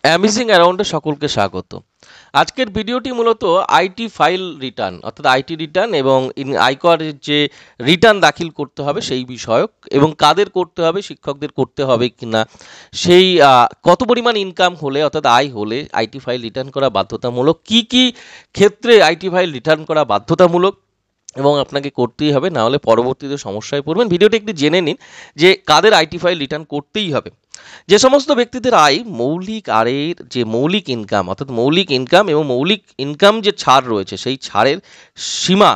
Amazing অ্যারাউন্ডে সকলকে স্বাগত। আজকের ভিডিওটি মূলত আইটি ফাইল রিটার্ন অর্থাৎ আইটি রিটার্ন এবং আয়করের যে রিটার্ন দাখিল করতে হবে সেই বিষয়ক, এবং কাদের করতে হবে, শিক্ষকদের করতে হবে কিনা, সেই কত পরিমাণ ইনকাম হলে অর্থাৎ আয় হলে আইটি ফাইল রিটার্ন করা বাধ্যতামূলক, কি কি ক্ষেত্রে আইটি ফাইল রিটার্ন করা বাধ্যতামূলক এবং আপনাকে করতেই হবে, না হলে পরবর্তীতে সমস্যায় পড়বেন। ভিডিওটি একটু জেনে নিন যে কাদের আইটি ফাইল রিটার্ন করতেই হবে। যে সমস্ত ব্যক্তিদের আয় মৌলিক আয়ের যে মৌলিক ইনকাম অর্থাৎ মৌলিক ইনকাম এবং মৌলিক ইনকাম যে ছাড় রয়েছে সেই ছাড়ের সীমা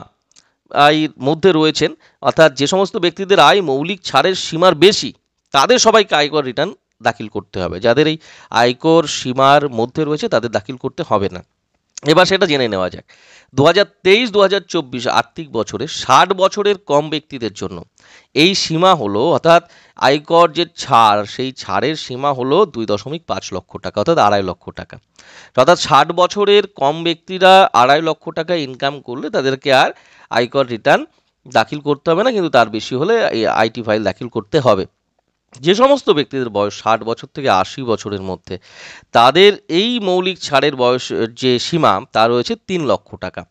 আয়ের মধ্যে রয়েছেন, অর্থাৎ যে সমস্ত ব্যক্তিদের আয় মৌলিক ছাড়ের সীমার বেশি তাদের সবাইকে আয়কর রিটার্ন দাখিল করতে হবে। যাদের এই আয়কর সীমার মধ্যে রয়েছে তাদের দাখিল করতে হবে না। এবার সেটা জেনে নেওয়া যাক। 2023-2024 আর্থিক বছরে 60 বছরের কম ব্যক্তিদের জন্য এই সীমা হলো, অর্থাৎ আয়কর যে ছাড় সেই ছাড়ের সীমা হলো 2.5 লক্ষ টাকা অর্থাৎ 2.5 লক্ষ টাকা। অর্থাৎ 60 বছরের কম ব্যক্তিরা 2.5 লক্ষ টাকা ইনকাম করলে তাদেরকে আর আয়কর রিটার্ন দাখিল করতে হবে না, কিন্তু তার বেশি হলে আইটি ফাইল দাখিল করতে হবে। যে সমস্ত ব্যক্তিদের বয়স 60 বছর থেকে 80 বছরের মধ্যে তাদের এই মৌলিক ছাড়ের বয়স যে সীমা তা রয়েছে 3 লক্ষ টাকা।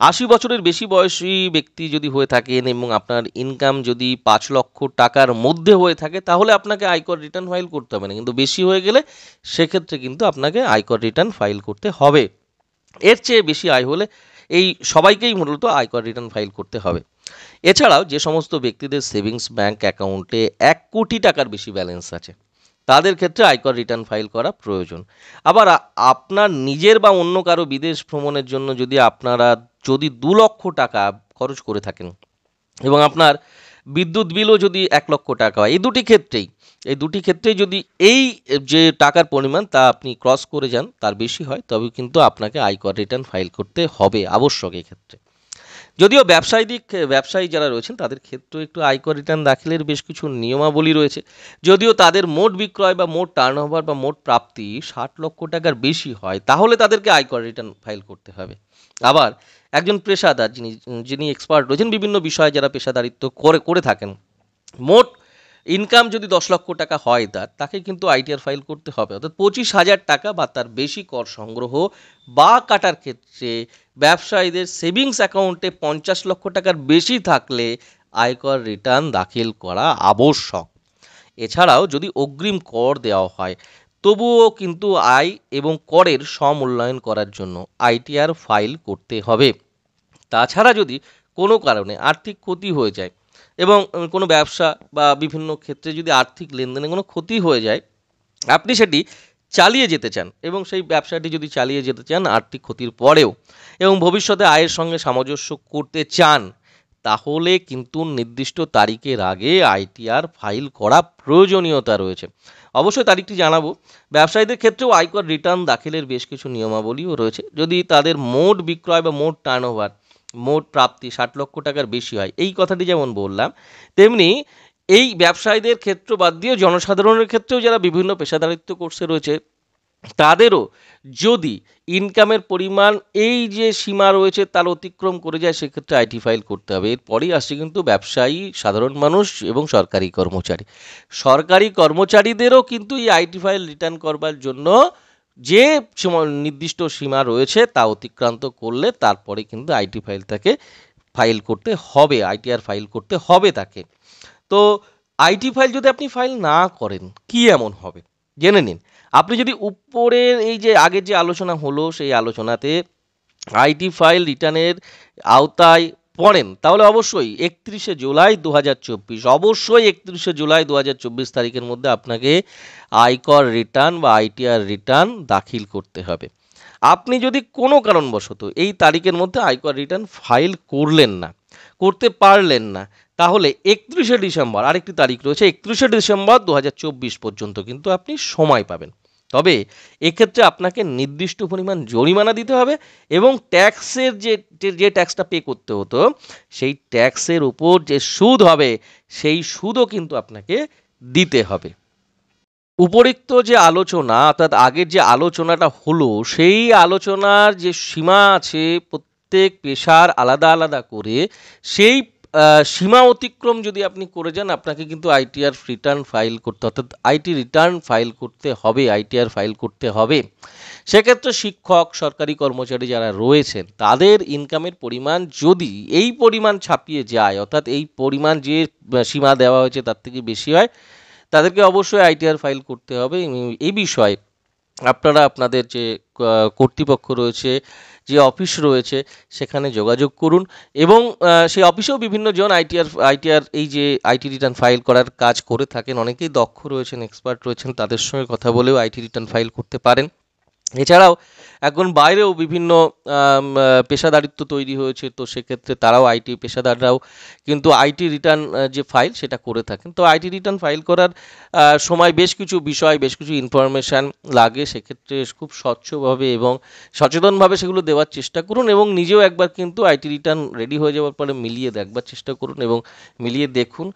80 বছরের বেশি বয়সী ব্যক্তি যদি হয়ে থাকেন এবং আপনার ইনকাম যদি 5 লক্ষ টাকার মধ্যে হয়ে থাকে তাহলে আপনাকে আয়কর রিটার্ন ফাইল করতে হবে না, কিন্তু বেশি হয়ে গেলে সেক্ষেত্রে কিন্তু আপনাকে আয়কর রিটার্ন ফাইল করতে হবে। এর চেয়ে বেশি আয় হলে এই সবাইকেই মূলত আয়কর রিটার্ন ফাইল করতে হবে। এছাড়াও যে সমস্ত ব্যক্তিদের সেভিংস ব্যাংক অ্যাকাউন্টে 1 কোটি টাকার বেশি ব্যালেন্স আছে তাদের ক্ষেত্রে আয়কর রিটার্ন ফাইল করা প্রয়োজন। আবার আপনার নিজের বা অন্য কারো বিদেশ ভ্রমণের জন্য যদি 2 লক্ষ টাকা খরচ করে থাকেন এবং আপনার বিদ্যুৎ বিলও যদি 1 লক্ষ টাকা হয়, এই দুটি ক্ষেত্রেই যদি এই যে টাকার পরিমাণ তা আপনি ক্রস করে যান, তার বেশি হয়, তবে কিন্তু আপনাকে আয়কর রিটার্ন ফাইল করতে হবে আবশ্যক এই ক্ষেত্রে। যদিও ব্যবসায়ী যারা রয়েছেন তাদের ক্ষেত্রে একটু আয়কর রিটার্ন দাখিলের বেশ কিছু নিয়মাবলী রয়েছে। যদিও তাদের মোট বিক্রয় বা মোট টার্নওভার বা মোট প্রাপ্তি 60 লক্ষ টাকার বেশি হয় তাহলে তাদেরকে আয়কর রিটার্ন ফাইল করতে হবে। আবার একজন পেশাদার যিনি এক্সপার্ট রয়েছেন বিভিন্ন বিষয়ে, যারা পেশাদারিত্ব করে থাকেন, মোট ইনকাম যদি 10 লক্ষ টাকা হয় তাকে কিন্তু আইটিআর ফাইল করতে হবে। অর্থাৎ 25,000 টাকা বা তার বেশি কর সংগ্রহ বা কাটার ক্ষেত্রে ব্যবসায়ীদের সেভিংস অ্যাকাউন্টে 50 লক্ষ টাকার বেশি থাকলে আয়কর রিটার্ন দাখিল করা আবশ্যক। এছাড়াও যদি অগ্রিম কর দেওয়া হয় তবুও কিন্তু আয় এবং করের সমমূল্যায়ন করার জন্য আইটিআর ফাইল করতে হবে। তাছাড়া যদি কোনো কারণে আর্থিক ক্ষতি হয়ে যায় এবং কোনো ব্যবসা বা বিভিন্ন ক্ষেত্রে যদি আর্থিক লেনদেনে কোনো ক্ষতি হয়ে যায়, আপনি সেটি চালিয়ে যেতে চান এবং সেই ব্যবসাটি যদি চালিয়ে যেতে চান আর্থিক ক্ষতির পরেও এবং ভবিষ্যতে আয়ের সঙ্গে সামঞ্জস্য করতে চান, তাহলে কিন্তু নির্দিষ্ট তারিখের আগে আইটিআর ফাইল করা প্রয়োজনীয়তা রয়েছে। অবশ্যই তারিখটি জানাবো। ব্যবসায়ীদের ক্ষেত্রেও আয়কর রিটার্ন দাখিলের বেশ কিছু নিয়মাবলীও রয়েছে। যদি তাদের মোট বিক্রয় বা মোট টার্নওভার, মোট প্রাপ্তি 60 লক্ষ টাকার বেশি হয়, এই কথাটি যেমন বললাম, তেমনি এই ব্যবসায়ীদের ক্ষেত্র বাদ দিয়ে জনসাধারণের ক্ষেত্রেও যারা বিভিন্ন পেশাদারিত্ব কোর্সে রয়েছে তাদেরও যদি ইনকামের পরিমাণ এই যে সীমা রয়েছে তার অতিক্রম করে যায় সেক্ষেত্রে আইটি ফাইল করতে হবে। এরপরেই আসছে কিন্তু ব্যবসায়ী, সাধারণ মানুষ এবং সরকারি কর্মচারীদেরও কিন্তু এই আইটি ফাইল রিটার্ন করবার জন্য যে নির্দিষ্ট সীমা রয়েছে তা অতিক্রান্ত করলে তারপরে কিন্তু আইটি ফাইল করতে হবে, আইটিআর ফাইল করতে হবে তাকে। তো আইটি ফাইল যদি আপনি ফাইল না করেন কি এমন হবে জেনে নিন। আপনি যদি উপরের এই যে আগের যে আলোচনা হলো সেই আলোচনাতে আইটি ফাইল রিটার্নের আওতায় পড়েন তাহলে অবশ্যই 31শে জুলাই 2024 অবশ্যই 31শে জুলাই 2024 তারিখের মধ্যে আপনাকে আয়কর রিটার্ন বা আইটিআর রিটার্ন দাখিল করতে হবে। আপনি যদি কোনো কারণবশত এই তারিখের মধ্যে আয়কর রিটার্ন ফাইল করতে পারলেন না, তাহলে 31শে ডিসেম্বর, আরেকটি তারিখ রয়েছে 31শে ডিসেম্বর 2024 পর্যন্ত কিন্তু আপনি সময় পাবেন। তবে এক্ষেত্রে আপনাকে নির্দিষ্ট পরিমাণ জরিমানা দিতে হবে এবং ট্যাক্সের যে ট্যাক্সটা পে করতে হতো সেই ট্যাক্সের উপর যে সুদ হবে সেই সুদও কিন্তু আপনাকে দিতে হবে। উপরিক্ত যে আলোচনা অর্থাৎ আগের যে আলোচনাটা হলো সেই আলোচনার যে সীমা আছে প্রত্যেক পেশার আলাদা আলাদা করে, সেই সীমা অতিক্রম যদি আপনি করে যান আপনাকে কিন্তু আইটিআর রিটার্ন ফাইল করতে, অর্থাৎ আইটি রিটার্ন ফাইল করতে হবে, আইটিআর ফাইল করতে হবে। সেক্ষেত্রে শিক্ষক, সরকারি কর্মচারী যারা রয়েছেন তাদের ইনকামের পরিমাণ যদি এই পরিমাণ ছাপিয়ে যায়, অর্থাৎ এই পরিমাণ যে সীমা দেওয়া হয়েছে তার থেকে বেশি হয়, তাদেরকে অবশ্যই আইটিআর ফাইল করতে হবে। এই বিষয়ে আপনারা আপনাদের যে কর্তৃপক্ষ রয়েছে, যে অফিস রয়েছে সেখানে যোগাযোগ করুন এবং সেই অফিসেও বিভিন্ন জন আইটিআর এই যে আইটি রিটার্ন ফাইল করার কাজ করে থাকেন, অনেকেই দক্ষ রয়েছেন, এক্সপার্ট রয়েছেন, তাদের সঙ্গে কথা বলেও আইটি রিটার্ন ফাইল করতে পারেন। এছাড়াও এখন বাইরেও বিভিন্ন পেশাদারিত্ব তৈরি হয়েছে, তো সেক্ষেত্রে তারাও আইটি পেশাদাররাও কিন্তু আইটি রিটার্ন যে ফাইল সেটা করে থাকেন। তো আইটি রিটার্ন ফাইল করার সময় বেশ কিছু বিষয়, বেশ কিছু ইনফরমেশান লাগে, সেক্ষেত্রে খুব স্বচ্ছভাবে এবং সচেতনভাবে সেগুলো দেওয়ার চেষ্টা করুন এবং নিজেও একবার কিন্তু আইটি রিটার্ন রেডি হয়ে যাওয়ার পরে মিলিয়ে দেখবার চেষ্টা করুন এবং মিলিয়ে দেখুন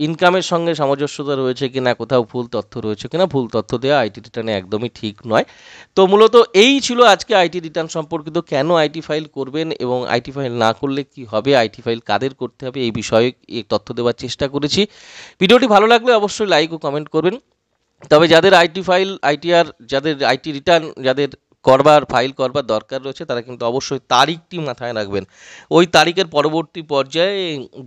ইনকামের সঙ্গে সামঞ্জস্যতা রয়েছে কিনা, কোথাও ভুল তথ্য রয়েছে কিনা। ভুল তথ্য দেওয়া আইটি রিটার্নে একদমই ঠিক নয়। তো মূলত এই ছিল আজকে আইটি রিটার্ন সম্পর্কিত, কেন আইটি ফাইল করবেন এবং আইটি ফাইল না করলে কি হবে, আইটি ফাইল কাদের করতে হবে, এই বিষয়ে এই তথ্য দেওয়ার চেষ্টা করেছি। ভিডিওটি ভালো লাগলে অবশ্যই লাইক ও কমেন্ট করবেন। তবে যাদের আইটি ফাইল, আইটিআর, যাদের আইটি রিটার্ন যাদের ফাইল করবার দরকার রয়েছে তারা কিন্তু অবশ্যই তারিখটি মাথায় রাখবেন। ওই তারিখের পরবর্তী পর্যায়ে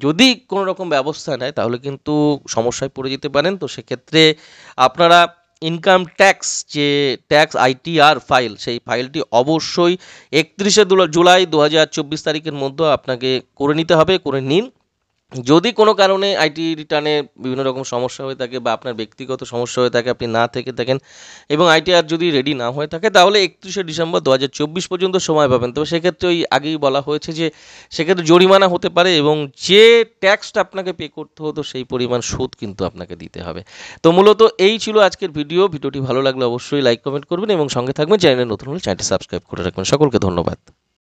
যদি কোনো রকম ব্যবস্থা নেয় তাহলে কিন্তু সমস্যায় পড়ে যেতে পারেন। তো সেক্ষেত্রে আপনারা ইনকাম ট্যাক্স যে ট্যাক্স আইটিআর ফাইল, সেই ফাইলটি অবশ্যই 31শে জুলাই 2024 তারিখের মধ্যে আপনাকে করে নিতে হবে, করে নিন। যদি কোনো কারণে আইটি রিটার্নে বিভিন্ন রকম সমস্যা হয়ে থাকে বা আপনার ব্যক্তিগত সমস্যা হয়ে থাকে, আপনি না থেকে থাকেন এবং আইটিআর যদি রেডি না হয়ে থাকে, তাহলে 31শে ডিসেম্বর 2024 পর্যন্ত সময় পাবেন। তবে সেক্ষেত্রে ওই আগেই বলা হয়েছে যে সেক্ষেত্রে জরিমানা হতে পারে এবং যে ট্যাক্সটা আপনাকে পে করতে হতো সেই পরিমাণ সুদ কিন্তু আপনাকে দিতে হবে। তো মূলত এই ছিল আজকের ভিডিওটি ভালো লাগলে অবশ্যই লাইক কমেন্ট করবেন এবং সঙ্গে থাকবেন। চ্যানেলে নতুন হলে চ্যানেলটি সাবস্ক্রাইব করে রাখবেন। সকলকে ধন্যবাদ।